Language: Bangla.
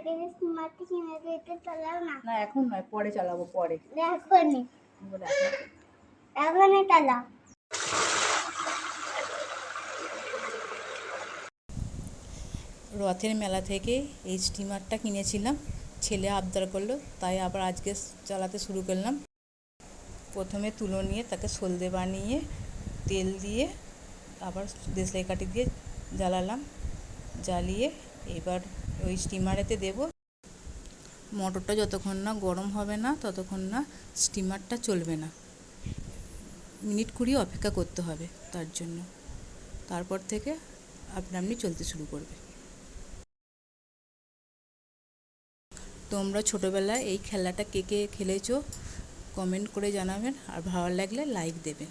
থেকে যে স্টিমারটা কিনেছে এটা চালাও না। না এখন নয়, পরে চালাবো, পরে। এখনই বলে এখনই চালাও। রথের মেলা থেকে এই স্টিমারটা কিনেছিলাম, ছেলে আবদার করলো, তাই আবার আজকে চালাতে শুরু করলাম। প্রথমে তুলো নিয়ে তাকে সলদে বানিয়ে তেল দিয়ে আবার দেশলাই কাঠি দিয়ে জ্বালালাম, জ্বালিয়ে এবার ওই স্টিমারেতে দেব। মোটরটা যতক্ষণ না গরম হবে না ততক্ষণ না স্টিমারটা চলবে না, মিনিট 20 অপেক্ষা করতে হবে তার জন্য। তারপর থেকে আপনা আপনি চলতে শুরু করবে। তোমরা ছোটোবেলায় এই খেলাটা কে কে খেলেছো কমেন্ট করে জানাবেন, আর ভালো লাগলে লাইক দেবেন।